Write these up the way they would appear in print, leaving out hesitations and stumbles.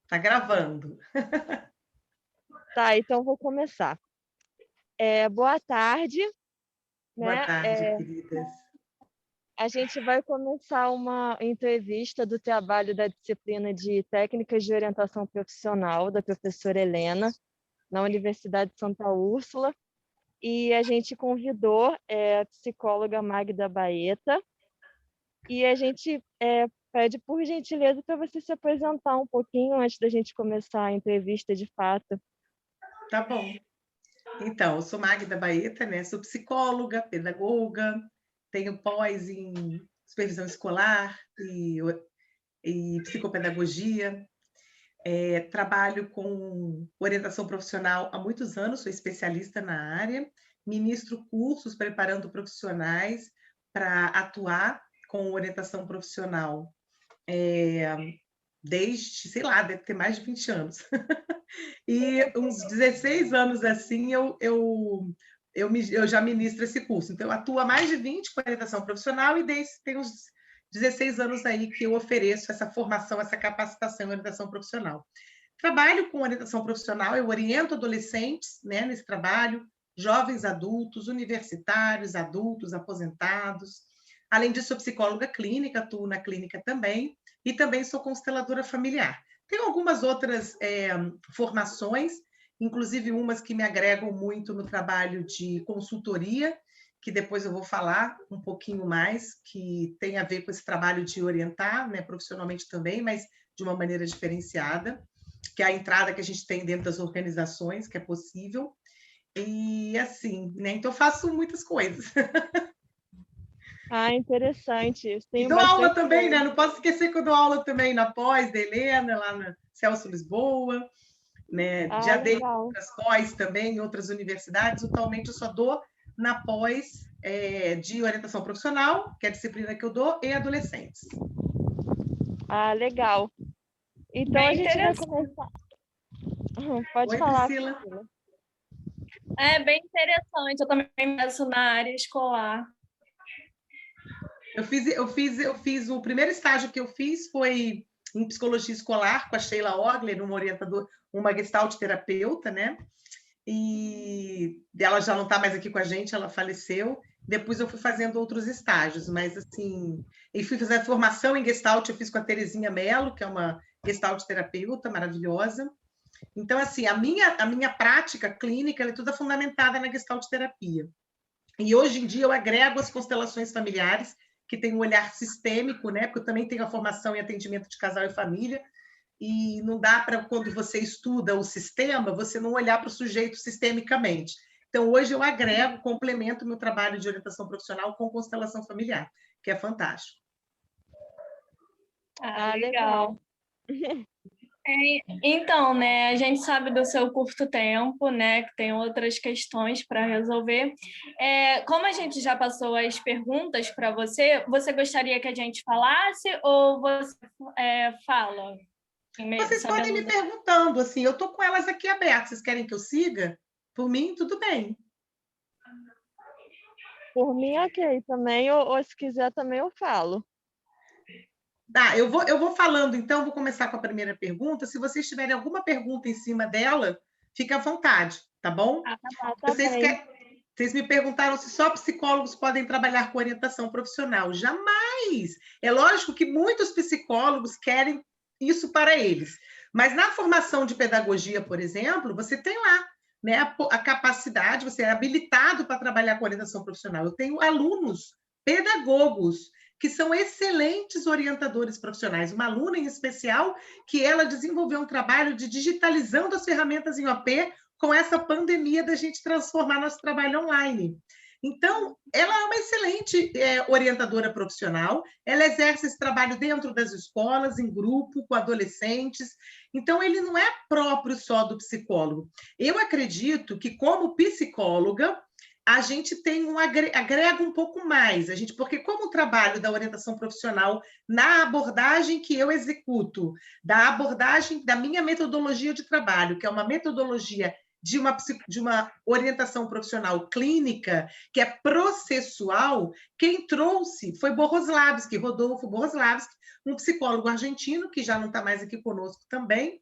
Tá gravando. Tá, então vou começar. Boa tarde, Boa né? tarde, queridas. A gente vai começar uma entrevista do trabalho da disciplina de Técnicas de Orientação Profissional, da professora Helena, na Universidade de Santa Úrsula. E a gente convidou a psicóloga Magda Baeta. E a gente pede, por gentileza, para você se apresentar um pouquinho antes da gente começar a entrevista de fato. Tá bom. Então, eu sou Magda Baeta, né? Sou psicóloga, pedagoga, tenho pós em supervisão escolar e psicopedagogia. Trabalho com orientação profissional há muitos anos, sou especialista na área, ministro cursos preparando profissionais para atuar com orientação profissional desde, sei lá, deve ter mais de 20 anos. E uns 16 anos assim eu já ministro esse curso. Então, eu atuo há mais de 20 com orientação profissional e tem uns 16 anos aí que eu ofereço essa formação, essa capacitação em orientação profissional. Trabalho com orientação profissional, eu oriento adolescentes, né, nesse trabalho, jovens adultos, universitários, adultos, aposentados. Além disso, sou psicóloga clínica, atuo na clínica também, e também sou consteladora familiar. Tenho algumas outras formações, inclusive umas que me agregam muito no trabalho de consultoria, que depois eu vou falar um pouquinho mais, que tem a ver com esse trabalho de orientar, né, profissionalmente também, mas de uma maneira diferenciada, que é a entrada que a gente tem dentro das organizações, que é possível. E assim, né? Então eu faço muitas coisas. Ah, interessante. Eu E tenho dou aula bastante. também, né? Não posso esquecer que eu dou aula também na pós da Helena, lá na Celso Lisboa, né? Ah, Já dei legal. outras pós também em outras universidades. Atualmente eu só dou na pós de orientação profissional, que é a disciplina que eu dou, e adolescentes. Ah, legal. Então a Bem gente vai interessante. começar. Pode Oi, falar, Priscila. Priscila. É bem interessante. Eu também penso na área escolar. Eu fiz o primeiro estágio que eu fiz foi em psicologia escolar com a Sheila Orgler, uma orientadora, uma gestalt terapeuta, né? E ela já não está mais aqui com a gente, ela faleceu. Depois eu fui fazendo outros estágios, mas assim, e fui fazer a formação em Gestalt, eu fiz com a Terezinha Mello, que é uma Gestalt terapeuta maravilhosa. Então, assim, a minha prática clínica é toda fundamentada na Gestalt terapia. E hoje em dia eu agrego as constelações familiares, que tem um olhar sistêmico, né? Porque eu também tenho a formação em atendimento de casal e família, e não dá para, quando você estuda o sistema, você não olhar para o sujeito sistemicamente. Então, hoje eu agrego, complemento meu trabalho de orientação profissional com constelação familiar, que é fantástico. Ah, legal. Então, né, a gente sabe do seu curto tempo, né, que tem outras questões para resolver. Como a gente já passou as perguntas para você, você gostaria que a gente falasse ou você fala? Vocês podem me perguntando, assim, eu estou com elas aqui abertas, vocês querem que eu siga? Por mim, tudo bem. Por mim, ok também, ou se quiser também eu falo. Tá, eu vou falando, então, vou começar com a primeira pergunta. Se vocês tiverem alguma pergunta em cima dela, fica à vontade, tá bom? Tá bem. Vocês me perguntaram se só psicólogos podem trabalhar com orientação profissional. Jamais! É lógico que muitos psicólogos querem isso para eles. Mas na formação de pedagogia, por exemplo, você tem lá, né, a capacidade, você é habilitado para trabalhar com orientação profissional. Eu tenho alunos pedagogos que são excelentes orientadores profissionais. Uma aluna em especial que ela desenvolveu um trabalho de digitalizando as ferramentas em OP com essa pandemia da gente transformar nosso trabalho online. Então, ela é uma excelente orientadora profissional, ela exerce esse trabalho dentro das escolas, em grupo, com adolescentes. Então, ele não é próprio só do psicólogo. Eu acredito que, como psicóloga, a gente tem agrega um pouco mais, porque como o trabalho da orientação profissional na abordagem que eu executo, da abordagem da minha metodologia de trabalho, que é uma metodologia de uma orientação profissional clínica, que é processual, quem trouxe foi Rodolfo Boroslavski, um psicólogo argentino, que já não está mais aqui conosco também,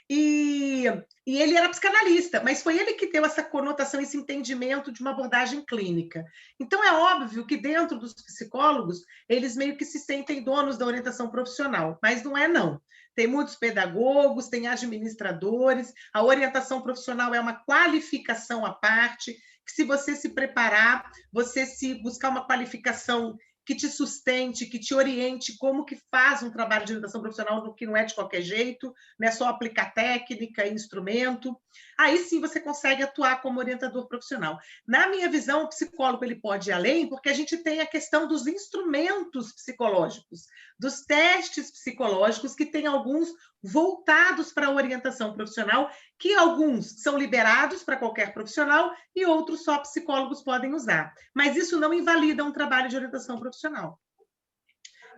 e ele era psicanalista, mas foi ele que deu essa conotação, esse entendimento de uma abordagem clínica. Então, é óbvio que dentro dos psicólogos, eles meio que se sentem donos da orientação profissional, mas não é, não. Tem muitos pedagogos, tem administradores, a orientação profissional é uma qualificação à parte, que se você se preparar, você se buscar uma qualificação que te sustente, que te oriente como que faz um trabalho de orientação profissional, que não é de qualquer jeito, não é só aplicar técnica, instrumento. Aí sim você consegue atuar como orientador profissional. Na minha visão, o psicólogo ele pode ir além, porque a gente tem a questão dos instrumentos psicológicos, dos testes psicológicos, que tem alguns voltados para a orientação profissional, que alguns são liberados para qualquer profissional e outros só psicólogos podem usar. Mas isso não invalida um trabalho de orientação profissional.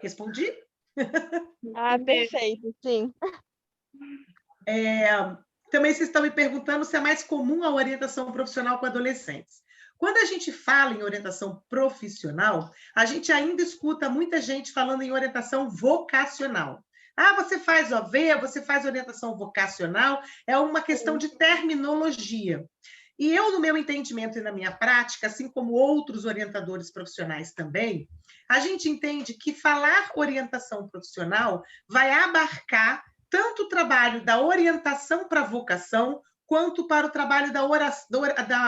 Respondi? Ah, perfeito, sim. Também vocês estão me perguntando se é mais comum a orientação profissional com adolescentes. Quando a gente fala em orientação profissional, a gente ainda escuta muita gente falando em orientação vocacional. Ah, você faz OV, você faz orientação vocacional, é uma questão de terminologia. E eu, no meu entendimento e na minha prática, assim como outros orientadores profissionais também, a gente entende que falar orientação profissional vai abarcar tanto o trabalho da orientação para a vocação, quanto para o trabalho da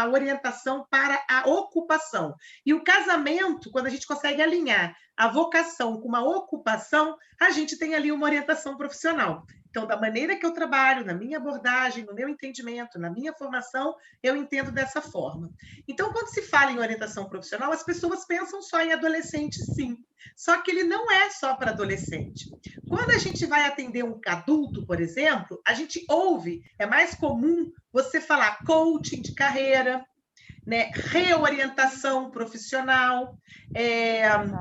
orientação para a ocupação. E o casamento, quando a gente consegue alinhar a vocação com uma ocupação, a gente tem ali uma orientação profissional. Então, da maneira que eu trabalho, na minha abordagem, no meu entendimento, na minha formação, eu entendo dessa forma. Então, quando se fala em orientação profissional, as pessoas pensam só em adolescente, sim. Só que ele não é só para adolescente. Quando a gente vai atender um adulto, por exemplo, a gente ouve, é mais comum você falar coaching de carreira, né? Reorientação profissional,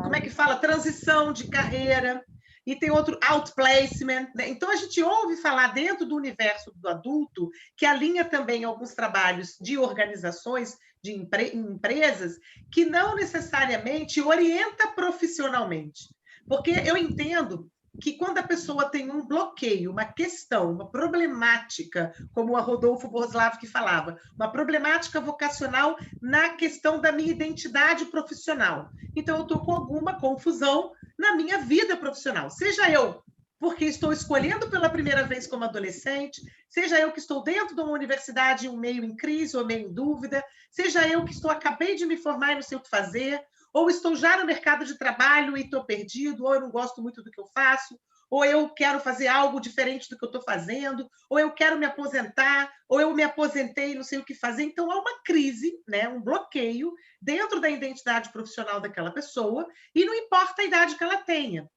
como é que fala? Transição de carreira. E tem outro, outplacement, né? Então, a gente ouve falar dentro do universo do adulto, que alinha também alguns trabalhos de organizações, de empresas, que não necessariamente orienta profissionalmente. Porque eu entendo que quando a pessoa tem um bloqueio, uma questão, uma problemática, como a Rodolfo Boroslavski falava, uma problemática vocacional na questão da minha identidade profissional. Então, eu estou com alguma confusão na minha vida profissional, seja eu porque estou escolhendo pela primeira vez como adolescente, seja eu que estou dentro de uma universidade, um meio em crise ou meio em dúvida, seja eu que acabei de me formar e não sei o que fazer, ou estou já no mercado de trabalho e estou perdido, ou eu não gosto muito do que eu faço, ou eu quero fazer algo diferente do que eu estou fazendo, ou eu quero me aposentar, ou eu me aposentei e não sei o que fazer. Então, há uma crise, né, um bloqueio dentro da identidade profissional daquela pessoa, e não importa a idade que ela tenha.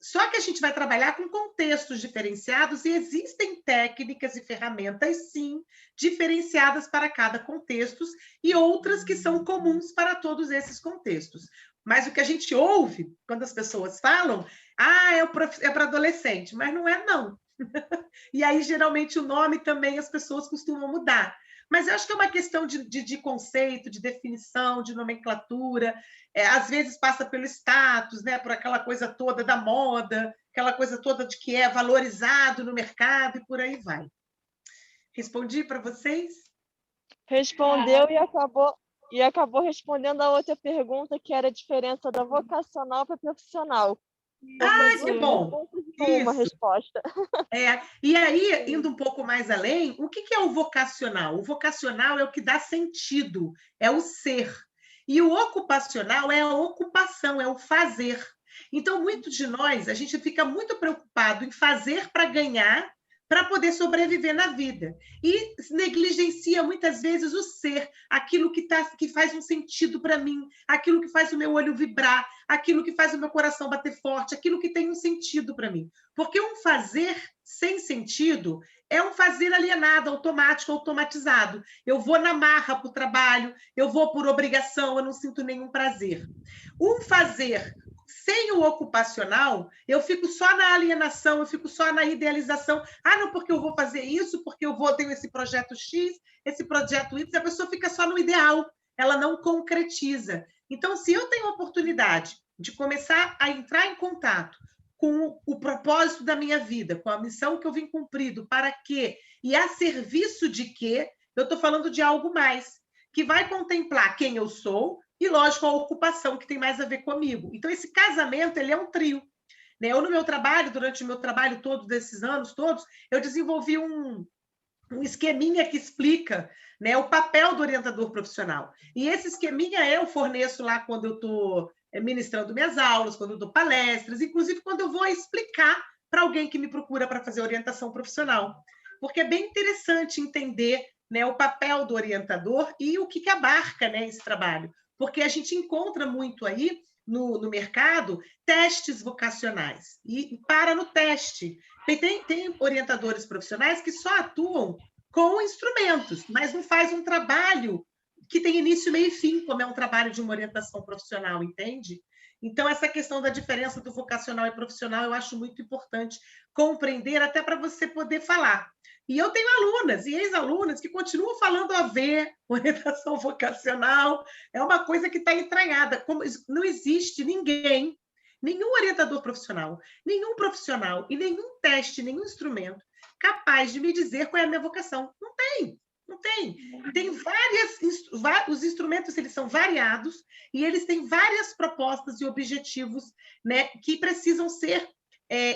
Só que a gente vai trabalhar com contextos diferenciados e existem técnicas e ferramentas, sim, diferenciadas para cada contexto e outras que são comuns para todos esses contextos. Mas o que a gente ouve quando as pessoas falam, é para adolescente, mas não é, não. E aí, geralmente, o nome também as pessoas costumam mudar. Mas eu acho que é uma questão de conceito, de definição, de nomenclatura. Às vezes passa pelo status, né? Por aquela coisa toda da moda, aquela coisa toda de que é valorizado no mercado e por aí vai. Respondi para vocês? Respondeu e acabou respondendo a outra pergunta, que era a diferença da vocacional para profissional. Que bom! Uma resposta. E aí, indo um pouco mais além, o que é o vocacional? O vocacional é o que dá sentido, é o ser. E o ocupacional é a ocupação, é o fazer. Então, muitos de nós, a gente fica muito preocupado em fazer para ganhar, para poder sobreviver na vida. E negligencia muitas vezes o ser, aquilo que faz um sentido para mim, aquilo que faz o meu olho vibrar, aquilo que faz o meu coração bater forte, aquilo que tem um sentido para mim. Porque um fazer sem sentido é um fazer alienado, automático, automatizado. Eu vou na marra para o trabalho, eu vou por obrigação, eu não sinto nenhum prazer. Um fazer sem o ocupacional, eu fico só na alienação, eu fico só na idealização. Ah, não, porque eu vou fazer isso, porque tenho esse projeto X, esse projeto Y, a pessoa fica só no ideal, ela não concretiza. Então, se eu tenho a oportunidade de começar a entrar em contato com o propósito da minha vida, com a missão que eu vim cumprindo, para quê? E a serviço de quê? Eu estou falando de algo mais, que vai contemplar quem eu sou e, lógico, a ocupação, que tem mais a ver comigo. Então, esse casamento, ele é um trio. Né? Eu, no meu trabalho, durante o meu trabalho todos desses anos todos, eu desenvolvi um esqueminha que explica, né, o papel do orientador profissional. E esse esqueminha eu forneço lá quando eu estou ministrando minhas aulas, quando eu dou palestras, inclusive quando eu vou explicar para alguém que me procura para fazer orientação profissional. Porque é bem interessante entender, né, o papel do orientador e o que abarca, né, esse trabalho. Porque a gente encontra muito aí no mercado testes vocacionais e para no teste. Tem orientadores profissionais que só atuam com instrumentos, mas não faz um trabalho que tem início, meio e fim, como é um trabalho de uma orientação profissional, entende? Então, essa questão da diferença do vocacional e profissional, eu acho muito importante compreender, até para você poder falar. E eu tenho alunas e ex-alunas que continuam falando a ver orientação vocacional, é uma coisa que está entranhada. Não existe ninguém, nenhum orientador profissional, nenhum profissional e nenhum teste, nenhum instrumento capaz de me dizer qual é a minha vocação. Não tem. Não tem. Tem os instrumentos, eles são variados e eles têm várias propostas e objetivos, né, que precisam ser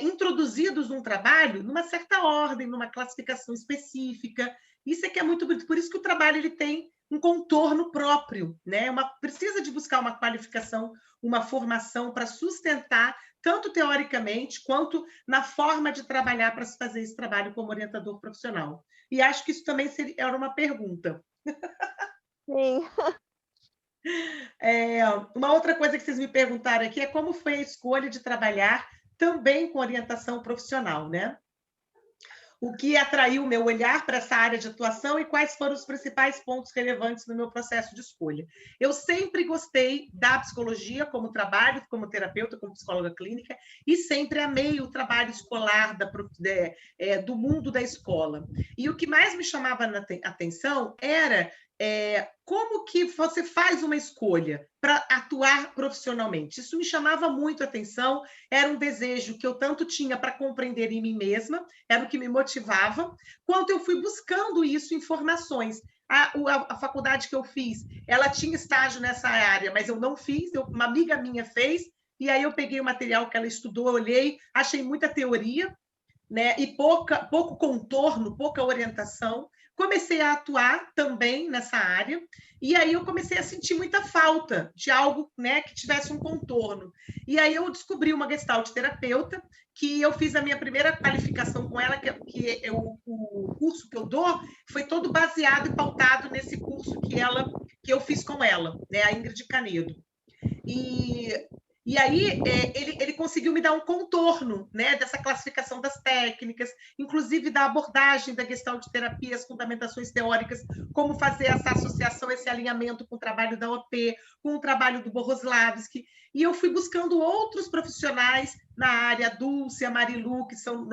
introduzidos num trabalho numa certa ordem, numa classificação específica. Isso é que é muito bonito. Por isso que o trabalho ele tem um contorno próprio, né? Precisa de buscar uma qualificação, uma formação para sustentar, tanto teoricamente quanto na forma de trabalhar para se fazer esse trabalho como orientador profissional. E acho que isso também era uma pergunta. Sim. Uma outra coisa que vocês me perguntaram aqui é como foi a escolha de trabalhar também com orientação profissional, né? O que atraiu o meu olhar para essa área de atuação e quais foram os principais pontos relevantes no meu processo de escolha. Eu sempre gostei da psicologia como trabalho, como terapeuta, como psicóloga clínica, e sempre amei o trabalho escolar do mundo da escola. E o que mais me chamava a atenção era como que você faz uma escolha para atuar profissionalmente. Isso me chamava muito a atenção, era um desejo que eu tanto tinha para compreender em mim mesma, era o que me motivava, quanto eu fui buscando isso em formações. A faculdade que eu fiz, ela tinha estágio nessa área, mas eu não fiz, uma amiga minha fez, e aí eu peguei o material que ela estudou, olhei, achei muita teoria, né, e pouco contorno, pouca orientação. Comecei a atuar também nessa área, e aí eu comecei a sentir muita falta de algo, né, que tivesse um contorno. E aí eu descobri uma Gestalt terapeuta, que eu fiz a minha primeira qualificação com ela, o curso que eu dou foi todo baseado e pautado nesse curso que eu fiz com ela, né, a Ingrid Canedo. E aí ele conseguiu me dar um contorno, né, dessa classificação das técnicas, inclusive da abordagem da Gestalt terapia, as fundamentações teóricas, como fazer essa associação, esse alinhamento com o trabalho da OP, com o trabalho do Bohoslavski. E eu fui buscando outros profissionais na área, a Dulce, a Marilu, que são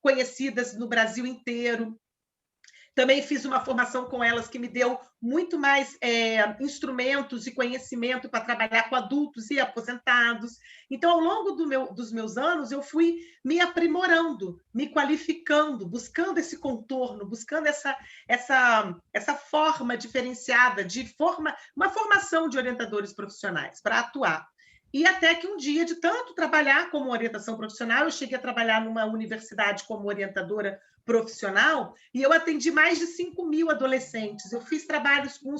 conhecidas no Brasil inteiro. Também fiz uma formação com elas que me deu muito mais instrumentos e conhecimento para trabalhar com adultos e aposentados. Então, ao longo dos meus anos, eu fui me aprimorando, me qualificando, buscando esse contorno, buscando essa forma diferenciada, uma formação de orientadores profissionais para atuar. E até que um dia, de tanto trabalhar como orientação profissional, eu cheguei a trabalhar numa universidade como orientadora profissional e eu atendi mais de 5.000 adolescentes. Eu fiz trabalhos com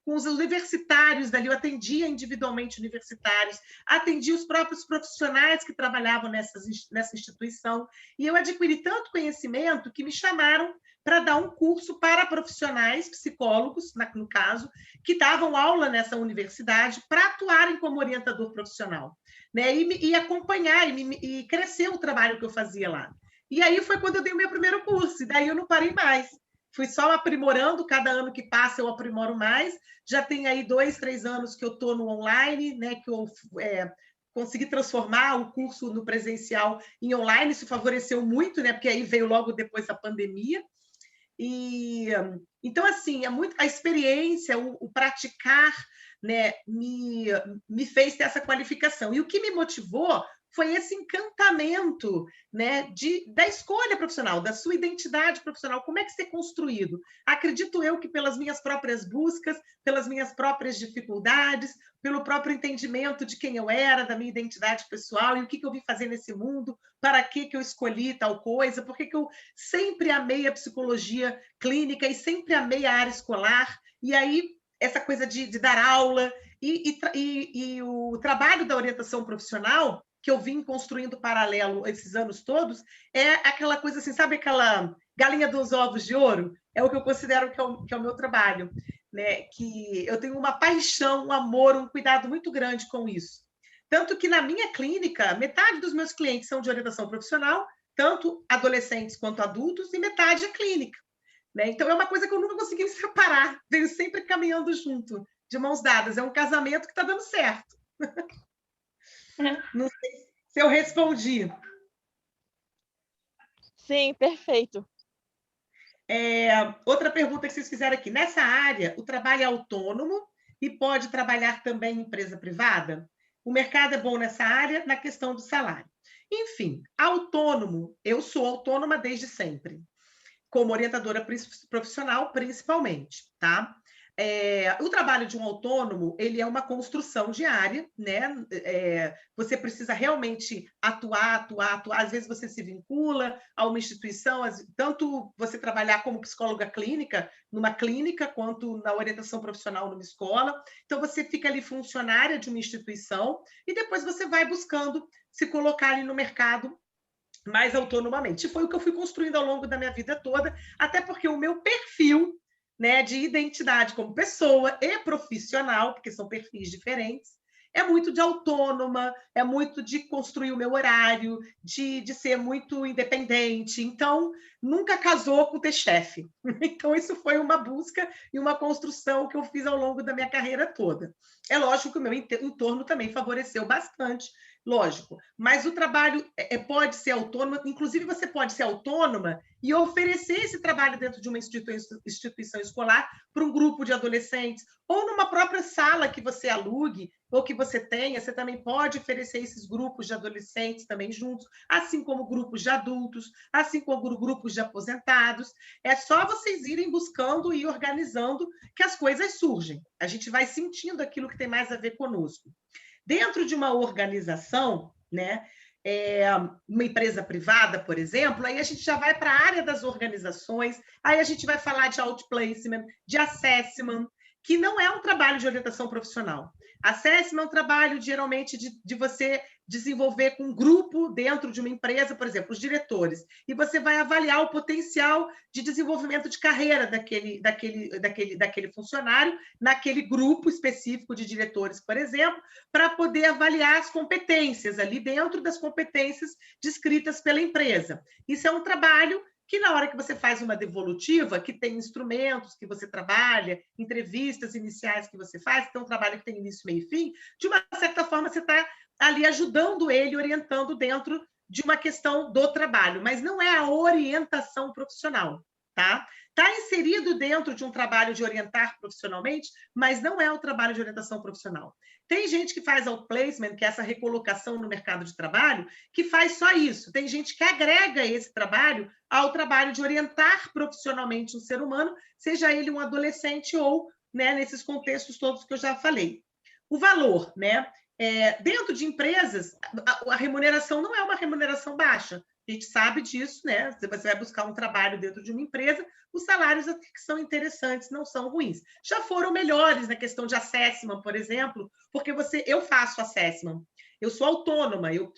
os universitários dali, eu atendia individualmente universitários, atendi os próprios profissionais que trabalhavam nessa instituição e eu adquiri tanto conhecimento que me chamaram para dar um curso para profissionais, psicólogos, no caso, que davam aula nessa universidade para atuarem como orientador profissional, né? E acompanhar e crescer o trabalho que eu fazia lá. E aí foi quando eu dei o meu primeiro curso, e daí eu não parei mais. Fui só aprimorando, cada ano que passa eu aprimoro mais. Já tem aí 2, 3 anos que eu estou no online, né? Que eu consegui transformar o curso no presencial em online, isso favoreceu muito, né? Porque aí veio logo depois a pandemia. E então, assim, a experiência, o praticar, né, me fez ter essa qualificação. E o que me motivou foi esse encantamento, né, da escolha profissional, da sua identidade profissional. Como é que isso é construído? Acredito eu que pelas minhas próprias buscas, pelas minhas próprias dificuldades, pelo próprio entendimento de quem eu era, da minha identidade pessoal e o que eu vim fazer nesse mundo, para que eu escolhi tal coisa, por que eu sempre amei a psicologia clínica e sempre amei a área escolar. E aí, essa coisa de dar aula e o trabalho da orientação profissional que eu vim construindo paralelo esses anos todos, é aquela coisa assim, sabe aquela galinha dos ovos de ouro? É o que eu considero que é o meu trabalho, né? Que eu tenho uma paixão, um amor, um cuidado muito grande com isso. Tanto que na minha clínica, metade dos meus clientes são de orientação profissional, tanto adolescentes quanto adultos, e metade é clínica, né? Então é uma coisa que eu nunca consegui me separar, venho sempre caminhando junto, de mãos dadas. É um casamento que está dando certo. Não sei se eu respondi. Sim, perfeito. Outra pergunta que vocês fizeram aqui. Nessa área, o trabalho é autônomo e pode trabalhar também em empresa privada? O mercado é bom nessa área, na questão do salário. Enfim, autônomo, eu sou autônoma desde sempre, como orientadora profissional, principalmente, tá? O trabalho de um autônomo, ele é uma construção diária, né? Você precisa realmente atuar. Às vezes você se vincula a uma instituição, tanto você trabalhar como psicóloga clínica, numa clínica, quanto na orientação profissional numa escola. Então, você fica ali funcionária de uma instituição e depois você vai buscando se colocar ali no mercado mais autonomamente. E foi o que eu fui construindo ao longo da minha vida toda, até porque o meu perfil, né, de identidade como pessoa e profissional, porque são perfis diferentes, é muito de autônoma, é muito de construir o meu horário, de ser muito independente. Então, nunca casou com ter chefe. Então, isso foi uma busca e uma construção que eu fiz ao longo da minha carreira toda. É lógico que o meu entorno também favoreceu bastante, lógico, mas o trabalho pode ser autônomo, inclusive você pode ser autônoma e oferecer esse trabalho dentro de uma instituição escolar para um grupo de adolescentes, ou numa própria sala que você alugue, ou que você tenha, você também pode oferecer esses grupos de adolescentes também juntos, assim como grupos de adultos, assim como grupos de aposentados. É só vocês irem buscando e organizando que as coisas surgem. A gente vai sentindo aquilo que tem mais a ver conosco. Dentro de uma organização, né, uma empresa privada, por exemplo, aí a gente já vai para a área das organizações, aí a gente vai falar de outplacement, de assessment, que não é um trabalho de orientação profissional. Assessment é um trabalho, geralmente, de você desenvolver com um grupo dentro de uma empresa, por exemplo, os diretores, e você vai avaliar o potencial de desenvolvimento de carreira daquele funcionário, naquele grupo específico de diretores, por exemplo, para poder avaliar as competências ali dentro das competências descritas pela empresa. Isso é um trabalho que na hora que você faz uma devolutiva, que tem instrumentos que você trabalha, entrevistas iniciais que você faz, então um trabalho que tem início, meio e fim, de uma certa forma você está ali ajudando ele, orientando dentro de uma questão do trabalho, mas não é a orientação profissional, tá? Está inserido dentro de um trabalho de orientar profissionalmente, mas não é o trabalho de orientação profissional. Tem gente que faz outplacement, que é essa recolocação no mercado de trabalho, que faz só isso. Tem gente que agrega esse trabalho ao trabalho de orientar profissionalmente um ser humano, seja ele um adolescente ou, né, nesses contextos todos que eu já falei. O valor, né? Dentro de empresas, a remuneração não é uma remuneração baixa. A gente sabe disso, né? Se você vai buscar um trabalho dentro de uma empresa, os salários até que são interessantes, não são ruins. Já foram melhores na questão de assessment, por exemplo, porque eu faço assessment. Eu sou autônoma, eu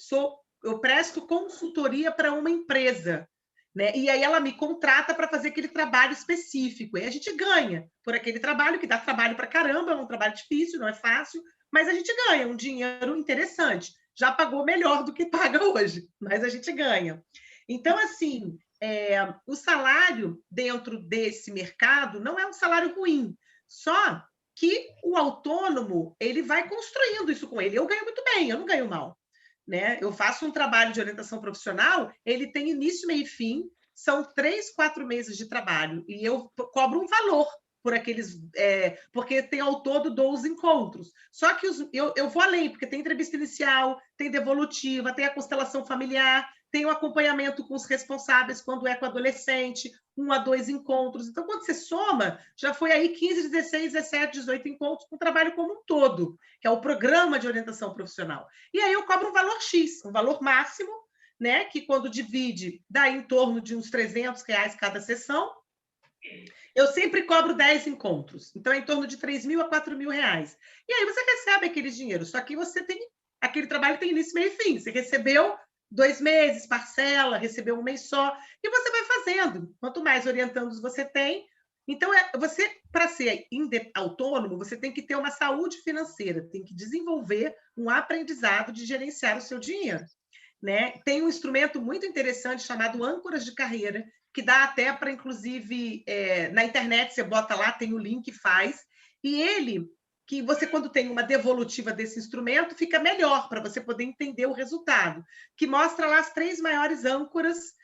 presto consultoria para uma empresa, né? E aí ela me contrata para fazer aquele trabalho específico. E a gente ganha por aquele trabalho, que dá trabalho para caramba, é um trabalho difícil, não é fácil, mas a gente ganha um dinheiro interessante. Já pagou melhor do que paga hoje, mas a gente ganha. Então, assim, o salário dentro desse mercado não é um salário ruim, só que o autônomo ele vai construindo isso com ele. Eu ganho muito bem, eu não ganho mal. Né? Eu faço um trabalho de orientação profissional, ele tem início, meio e fim, são 3, 4 meses de trabalho, e eu cobro um valor por aqueles, porque tem ao todo 12 encontros. Só que eu vou além, porque tem entrevista inicial, tem devolutiva, tem a constelação familiar, tem o acompanhamento com os responsáveis quando é com adolescente, 1 a 2 encontros. Então, quando você soma, já foi aí 15, 16, 17, 18 encontros com o trabalho como um todo, que é o programa de orientação profissional. E aí eu cobro um valor X, um valor máximo, né, que quando divide, dá em torno de uns R$300 cada sessão. Eu sempre cobro 10 encontros, então é em torno de R$3.000 a R$4.000. E aí você recebe aquele dinheiro, só que você tem, aquele trabalho tem início, meio e fim. Você recebeu 2 meses, parcela, recebeu 1 mês só, e você vai fazendo. Quanto mais orientandos você tem, então você, para ser autônomo, você tem que ter uma saúde financeira, tem que desenvolver um aprendizado de gerenciar o seu dinheiro. Né? Tem um instrumento muito interessante chamado âncoras de carreira, que dá até para, inclusive, na internet, você bota lá, tem o link, faz, e ele, que você, quando tem uma devolutiva desse instrumento, fica melhor para você poder entender o resultado, que mostra lá as 3 maiores âncoras,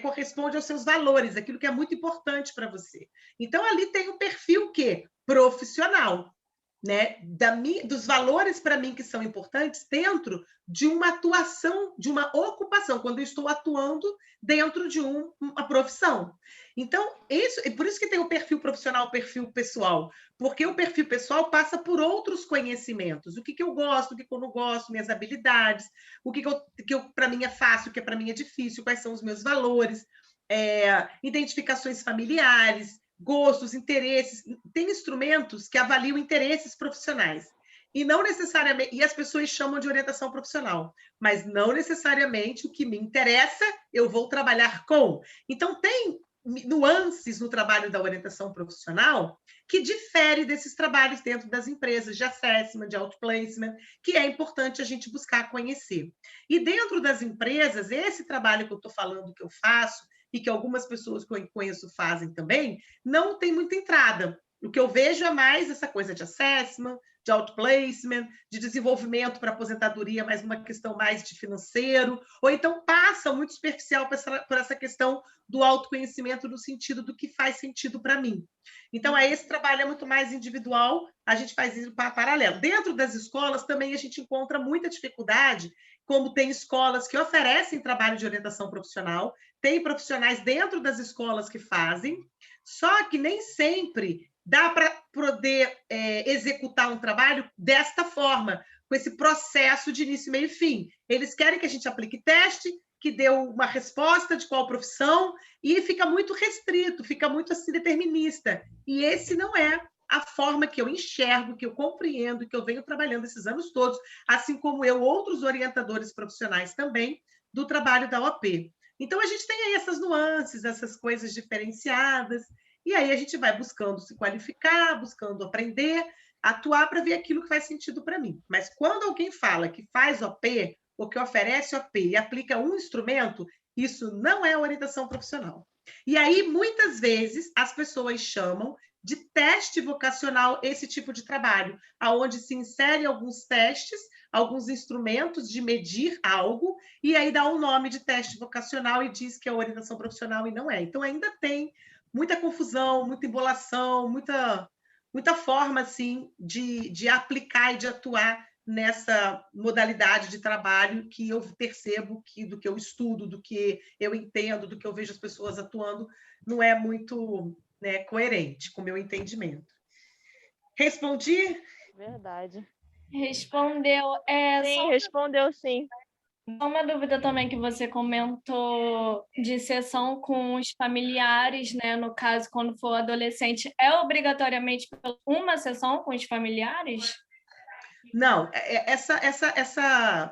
corresponde aos seus valores, aquilo que é muito importante para você. Então, ali tem o perfil que? Profissional. Né, dos valores para mim que são importantes dentro de uma atuação, de uma ocupação, quando eu estou atuando dentro de uma profissão. Então, por isso que tem o perfil profissional, o perfil pessoal, porque o perfil pessoal passa por outros conhecimentos, o que eu gosto, o que eu não gosto, minhas habilidades, o que para mim é fácil, o que para mim é difícil, quais são os meus valores, identificações familiares, gostos, interesses. Tem instrumentos que avaliam interesses profissionais. E não necessariamente, e as pessoas chamam de orientação profissional, mas não necessariamente o que me interessa eu vou trabalhar com. Então, tem nuances no trabalho da orientação profissional que difere desses trabalhos dentro das empresas de assessment, de outplacement, que é importante a gente buscar conhecer. E dentro das empresas, esse trabalho que eu estou falando, que eu faço, e que algumas pessoas que eu conheço fazem também, não tem muita entrada. O que eu vejo é mais essa coisa de assessment, de outplacement, de desenvolvimento para aposentadoria, mas uma questão mais de financeiro, ou então passa muito superficial por essa questão do autoconhecimento no sentido do que faz sentido para mim. Então, esse trabalho é muito mais individual, a gente faz isso para paralelo. Dentro das escolas também a gente encontra muita dificuldade, como tem escolas que oferecem trabalho de orientação profissional, tem profissionais dentro das escolas que fazem, só que nem sempre dá para poder executar um trabalho desta forma, com esse processo de início, meio e fim. Eles querem que a gente aplique teste, que dê uma resposta de qual profissão, e fica muito restrito, fica muito assim determinista. E esse não é a forma que eu enxergo, que eu compreendo, que eu venho trabalhando esses anos todos, assim como outros orientadores profissionais também, do trabalho da OP. Então, a gente tem aí essas nuances, essas coisas diferenciadas, e aí a gente vai buscando se qualificar, buscando aprender, atuar para ver aquilo que faz sentido para mim. Mas quando alguém fala que faz OP, ou que oferece OP e aplica um instrumento, isso não é orientação profissional. E aí, muitas vezes, as pessoas chamam de teste vocacional esse tipo de trabalho, aonde se insere alguns testes, alguns instrumentos de medir algo, e aí dá um nome de teste vocacional e diz que é orientação profissional e não é. Então, ainda tem muita confusão, muita embolação, muita forma assim, de aplicar e de atuar nessa modalidade de trabalho que eu percebo que do que eu estudo, do que eu entendo, do que eu vejo as pessoas atuando, não é muito, né, coerente com o meu entendimento. Respondi? Verdade. Respondeu. Sim, respondeu sim. Uma dúvida também que você comentou de sessão com os familiares, né? No caso, quando for adolescente, é obrigatoriamente uma sessão com os familiares? Não,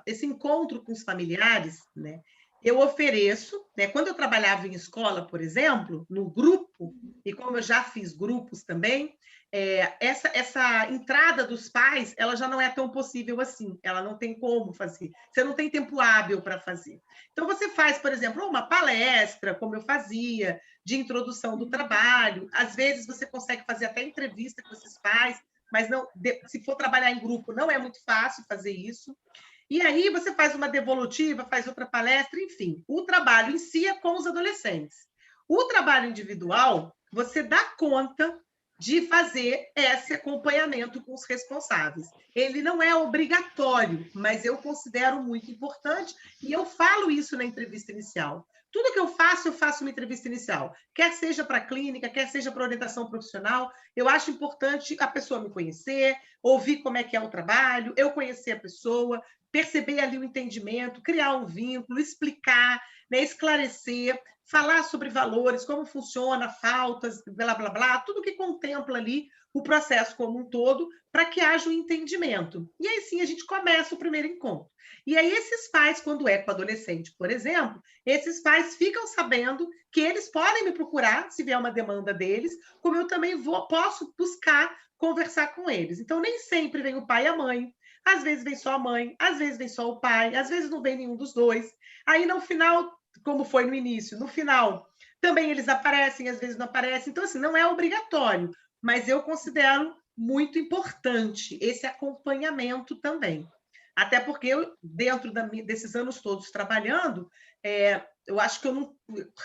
esse encontro com os familiares, né? Eu ofereço, né? Quando eu trabalhava em escola, por exemplo, no grupo, e como eu já fiz grupos também, essa entrada dos pais, ela já não é tão possível assim, ela não tem como fazer, você não tem tempo hábil para fazer. Então, você faz, por exemplo, uma palestra, como eu fazia, de introdução do trabalho, às vezes você consegue fazer até entrevista que vocês fazem, mas não, se for trabalhar em grupo, não é muito fácil fazer isso. E aí você faz uma devolutiva, faz outra palestra, enfim. O trabalho em si é com os adolescentes. O trabalho individual, você dá conta de fazer esse acompanhamento com os responsáveis. Ele não é obrigatório, mas eu considero muito importante e eu falo isso na entrevista inicial. Tudo que eu faço uma entrevista inicial. Quer seja para a clínica, quer seja para orientação profissional, eu acho importante a pessoa me conhecer, ouvir como é que é o trabalho, eu conhecer a pessoa, perceber ali o entendimento, criar um vínculo, explicar, né, esclarecer, falar sobre valores, como funciona, faltas, blá, blá, blá, tudo que contempla ali o processo como um todo, para que haja um entendimento. E aí sim a gente começa o primeiro encontro. E aí esses pais, quando é com adolescente, por exemplo, esses pais ficam sabendo que eles podem me procurar, se vier uma demanda deles, como eu também posso buscar conversar com eles. Então, nem sempre vem o pai e a mãe, às vezes vem só a mãe, às vezes vem só o pai, às vezes não vem nenhum dos dois. Aí, no final, como foi no início, no final, também eles aparecem, às vezes não aparecem. Então, assim, não é obrigatório, mas eu considero muito importante esse acompanhamento também. Até porque eu, dentro desses anos todos trabalhando, eu acho que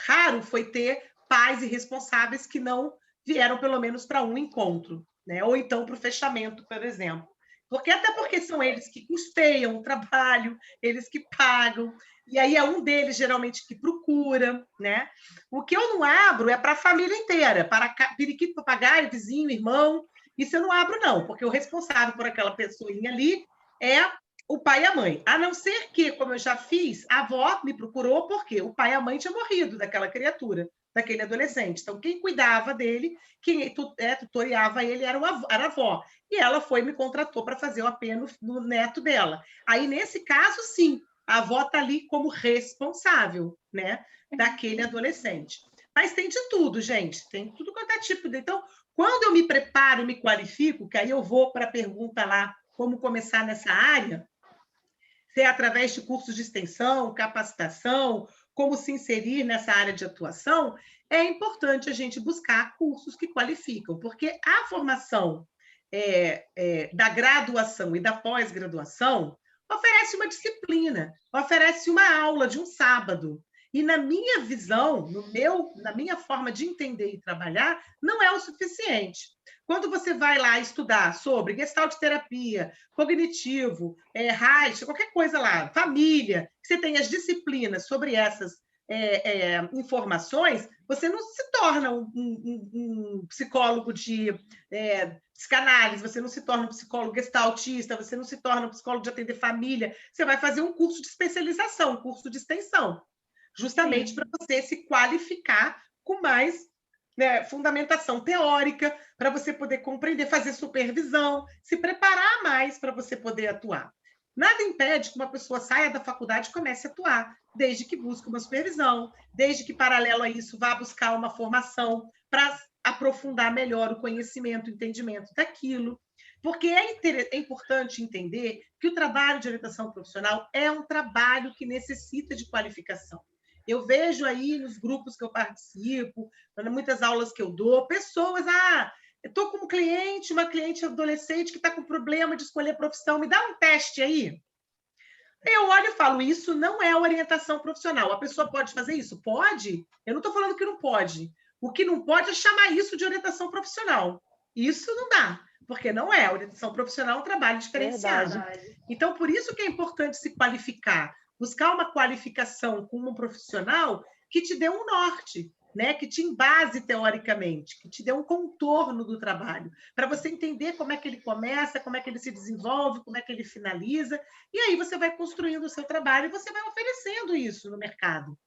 raro foi ter pais e responsáveis que não vieram pelo menos para um encontro, né? Ou então para o fechamento, por exemplo. Até porque são eles que custeiam o trabalho, eles que pagam, e aí é um deles, geralmente, que procura, né? O que eu não abro é para a família inteira, para periquito, papagaio, vizinho, irmão, isso eu não abro, não, porque o responsável por aquela pessoinha ali é o pai e a mãe. A não ser que, como eu já fiz, a avó me procurou porque o pai e a mãe tinham morrido daquela criatura, daquele adolescente. Então, quem cuidava dele, quem tutoriava ele era a avó. E ela foi me contratou para fazer o apelo no neto dela. Aí, nesse caso, sim, a avó está ali como responsável, né, daquele adolescente. Mas tem de tudo, gente, tem tudo quanto é tipo. Então, quando eu me preparo e me qualifico, que aí eu vou para a pergunta lá, como começar nessa área, se é através de cursos de extensão, capacitação, como se inserir nessa área de atuação, é importante a gente buscar cursos que qualificam, porque a formação da graduação e da pós-graduação oferece uma disciplina, oferece uma aula de um sábado. E na minha visão, na minha forma de entender e trabalhar, não é o suficiente. Quando você vai lá estudar sobre gestalt terapia, cognitivo, Reich, qualquer coisa lá, família, você tem as disciplinas sobre essas informações, você não se torna um psicólogo de psicanálise, você não se torna um psicólogo gestaltista, você não se torna um psicólogo de atender família, você vai fazer um curso de especialização, um curso de extensão, justamente para você se qualificar com mais fundamentação teórica, para você poder compreender, fazer supervisão, se preparar mais para você poder atuar. Nada impede que uma pessoa saia da faculdade e comece a atuar, desde que busque uma supervisão, desde que, paralelo a isso, vá buscar uma formação para aprofundar melhor o conhecimento, o entendimento daquilo. Porque é importante entender que o trabalho de orientação profissional é um trabalho que necessita de qualificação. Eu vejo aí nos grupos que eu participo, muitas aulas que eu dou, pessoas, eu estou com uma cliente adolescente que está com problema de escolher profissão, me dá um teste aí. Eu olho e falo, isso não é orientação profissional. A pessoa pode fazer isso? Pode. Eu não estou falando que não pode. O que não pode é chamar isso de orientação profissional. Isso não dá, porque não é. Orientação profissional é um trabalho diferenciado. Verdade. Então, por isso que é importante se qualificar, buscar uma qualificação com um profissional que te dê um norte, né? Que te embase teoricamente, que te dê um contorno do trabalho, para você entender como é que ele começa, como é que ele se desenvolve, como é que ele finaliza, e aí você vai construindo o seu trabalho e você vai oferecendo isso no mercado.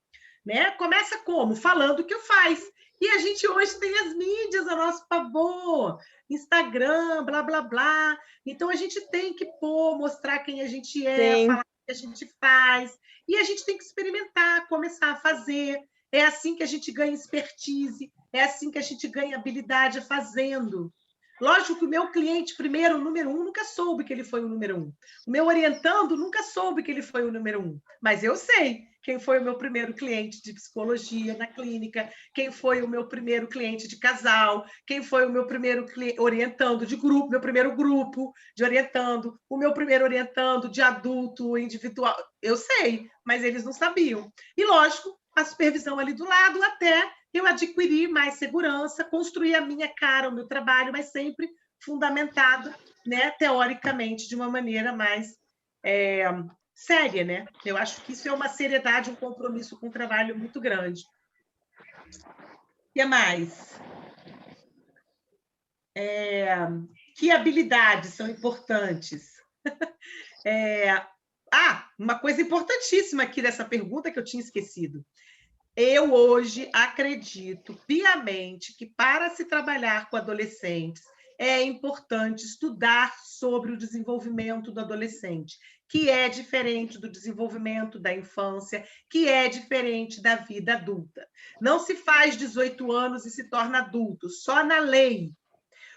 Né? Começa como? Falando o que faz. E a gente hoje tem as mídias a nosso favor, Instagram, blá, blá, blá. Então, a gente tem que mostrar quem a gente é, Sim. falar o que a gente faz. E a gente tem que experimentar, começar a fazer. É assim que a gente ganha expertise, é assim que a gente ganha habilidade fazendo. Lógico que o meu cliente primeiro, o número 1, nunca soube que ele foi o número 1. O meu orientando nunca soube que ele foi o número 1. Mas eu sei quem foi o meu primeiro cliente de psicologia na clínica, quem foi o meu primeiro cliente de casal, quem foi o meu primeiro orientando de grupo, meu primeiro grupo de orientando, o meu primeiro orientando de adulto individual. Eu sei, mas eles não sabiam. E, lógico, a supervisão ali do lado até eu adquirir mais segurança, construir a minha cara, o meu trabalho, mas sempre fundamentado, né, teoricamente, de uma maneira mais séria, né? Eu acho que isso é uma seriedade, um compromisso com o trabalho muito grande. O que mais? Que habilidades são importantes? Uma coisa importantíssima aqui dessa pergunta que eu tinha esquecido. Eu hoje acredito piamente que para se trabalhar com adolescentes é importante estudar sobre o desenvolvimento do adolescente, que é diferente do desenvolvimento da infância, que é diferente da vida adulta. Não se faz 18 anos e se torna adulto, só na lei.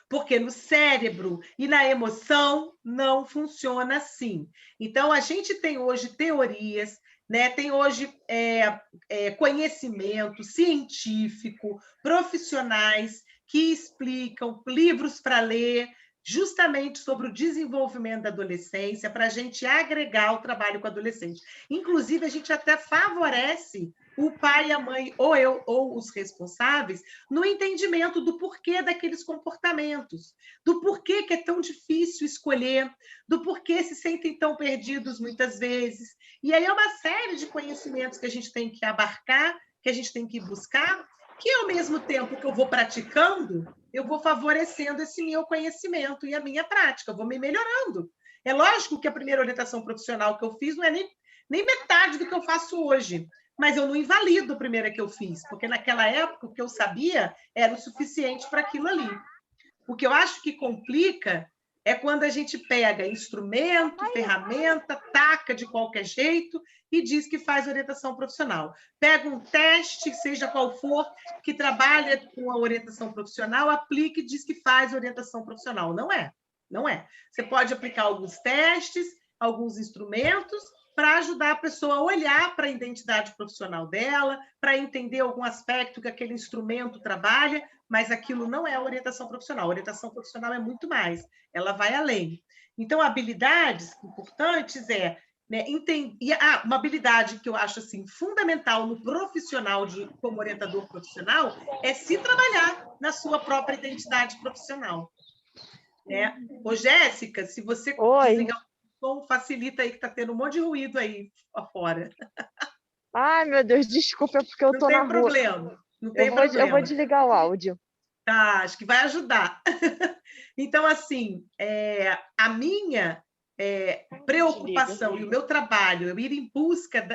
Porque no cérebro e na emoção não funciona assim. Então, a gente tem hoje teorias, né? Tem hoje conhecimento científico, profissionais que explicam, livros para ler, justamente sobre o desenvolvimento da adolescência, para a gente agregar o trabalho com o adolescente. Inclusive, a gente até favorece o pai e a mãe, ou os responsáveis, no entendimento do porquê daqueles comportamentos, do porquê que é tão difícil escolher, do porquê se sentem tão perdidos muitas vezes. E aí é uma série de conhecimentos que a gente tem que abarcar, que a gente tem que buscar, que ao mesmo tempo que eu vou praticando, eu vou favorecendo esse meu conhecimento e a minha prática, eu vou me melhorando. É lógico que a primeira orientação profissional que eu fiz não é nem metade do que eu faço hoje, mas eu não invalido a primeira que eu fiz, porque naquela época o que eu sabia era o suficiente para aquilo ali. O que eu acho que complica é quando a gente pega instrumento, ferramenta, taca de qualquer jeito e diz que faz orientação profissional. Pega um teste, seja qual for, que trabalha com a orientação profissional, aplica e diz que faz orientação profissional. Não é, não é. Você pode aplicar alguns testes, alguns instrumentos, para ajudar a pessoa a olhar para a identidade profissional dela, para entender algum aspecto que aquele instrumento trabalha, mas aquilo não é a orientação profissional. A orientação profissional é muito mais, ela vai além. Então, habilidades importantes uma habilidade que eu acho assim, fundamental no profissional, como orientador profissional, é se trabalhar na sua própria identidade profissional. Né? Ô, Jéssica, se você desligar o som, facilita aí, que está tendo um monte de ruído aí fora. Ai, meu Deus, desculpa, é porque eu tô na rua. Não tem problema. Eu vou desligar o áudio. Tá, acho que vai ajudar. Então, assim, a minha preocupação e o meu trabalho, eu ir em busca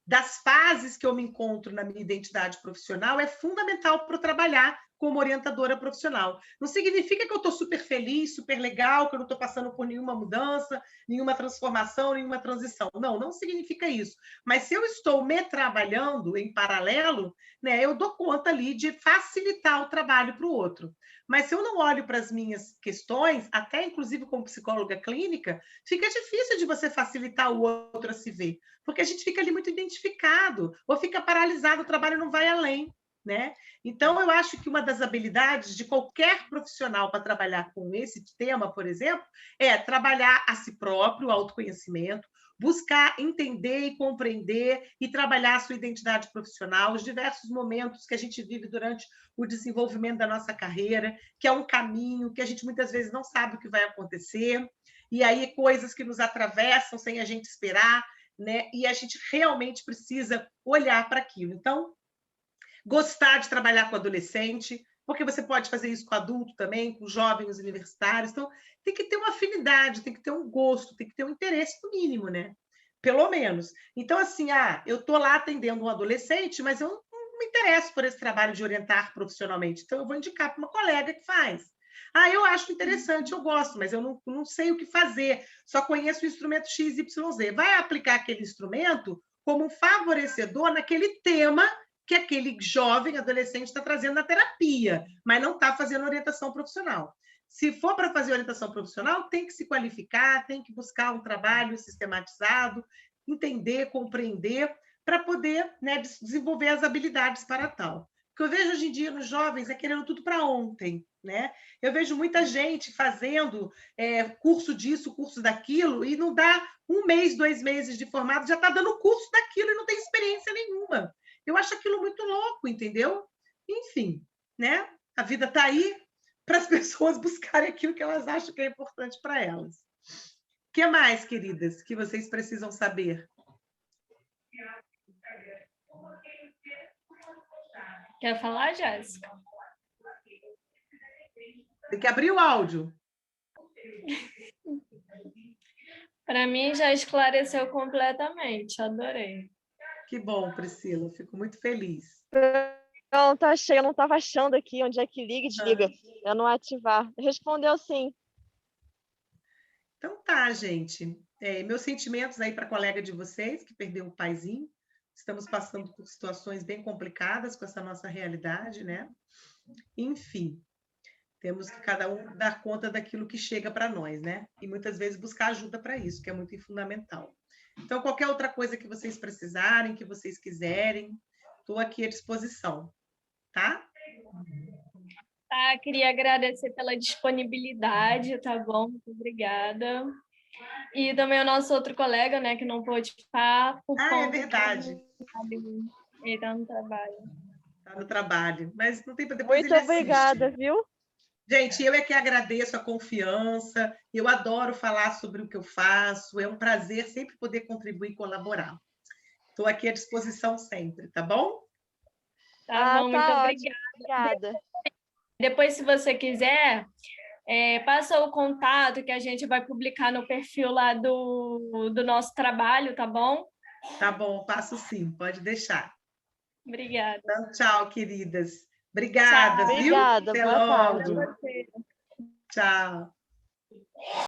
das fases que eu me encontro na minha identidade profissional, é fundamental para eu trabalhar como orientadora profissional. Não significa que eu estou super feliz, super legal, que eu não estou passando por nenhuma mudança, nenhuma transformação, nenhuma transição. Não significa isso. Mas se eu estou me trabalhando em paralelo, né, eu dou conta ali de facilitar o trabalho para o outro. Mas se eu não olho para as minhas questões, até inclusive como psicóloga clínica, fica difícil de você facilitar o outro a se ver, porque a gente fica ali muito identificado, ou fica paralisado, o trabalho não vai além. Né? Então, eu acho que uma das habilidades de qualquer profissional para trabalhar com esse tema, por exemplo, é trabalhar a si próprio, o autoconhecimento, buscar entender e compreender e trabalhar a sua identidade profissional, os diversos momentos que a gente vive durante o desenvolvimento da nossa carreira, que é um caminho que a gente muitas vezes não sabe o que vai acontecer, e aí coisas que nos atravessam sem a gente esperar, né? E a gente realmente precisa olhar para aquilo. Então, gostar de trabalhar com adolescente, porque você pode fazer isso com adulto também, com jovens universitários. Então, tem que ter uma afinidade, tem que ter um gosto, tem que ter um interesse no mínimo, né? Pelo menos. Então, assim, eu estou lá atendendo um adolescente, mas eu não me interesso por esse trabalho de orientar profissionalmente. Então, eu vou indicar para uma colega que faz. Eu acho interessante, eu gosto, mas eu não sei o que fazer. Só conheço o instrumento XYZ. Vai aplicar aquele instrumento como um favorecedor naquele tema que aquele jovem, adolescente, está trazendo na terapia, mas não está fazendo orientação profissional. Se for para fazer orientação profissional, tem que se qualificar, tem que buscar um trabalho sistematizado, entender, compreender, para poder, né, desenvolver as habilidades para tal. O que eu vejo hoje em dia nos jovens é querendo tudo para ontem, né? Eu vejo muita gente fazendo curso disso, curso daquilo, e não dá 1 mês, 2 meses de formado, já está dando curso daquilo e não tem experiência nenhuma. Eu acho aquilo muito louco, entendeu? Enfim, né? A vida está aí para as pessoas buscarem aquilo que elas acham que é importante para elas. O que mais, queridas, que vocês precisam saber? Quer falar, Jéssica? Tem que abrir o áudio. Para mim, já esclareceu completamente. Adorei. Que bom, Priscila. Fico muito feliz. Não, tá cheio. Eu não estava achando aqui onde é que liga e desliga. Eu não ativar. Respondeu sim. Então tá, gente. Meus sentimentos aí para a colega de vocês que perdeu o paizinho. Estamos passando por situações bem complicadas com essa nossa realidade, né? Enfim, temos que cada um dar conta daquilo que chega para nós, né? E muitas vezes buscar ajuda para isso, que é muito fundamental. Então, qualquer outra coisa que vocês precisarem, que vocês quiserem, estou aqui à disposição, tá? Tá, queria agradecer pela disponibilidade, tá bom? Muito obrigada. E também o nosso outro colega, né, que não pôde ficar por conta... É verdade. Ele está no trabalho. Está no trabalho, mas não tem para depois Muito ele obrigada, assiste. viu? Gente, eu é que agradeço a confiança, eu adoro falar sobre o que eu faço, é um prazer sempre poder contribuir e colaborar. Estou aqui à disposição sempre, tá bom? Tá bom, muito ótimo. obrigada. Depois, se você quiser, passa o contato que a gente vai publicar no perfil lá do nosso trabalho, tá bom? Tá bom, passo sim, pode deixar. Obrigada. Então, tchau, queridas. Obrigada, Tchau. viu? Obrigada, Até boa logo. tarde. Tchau.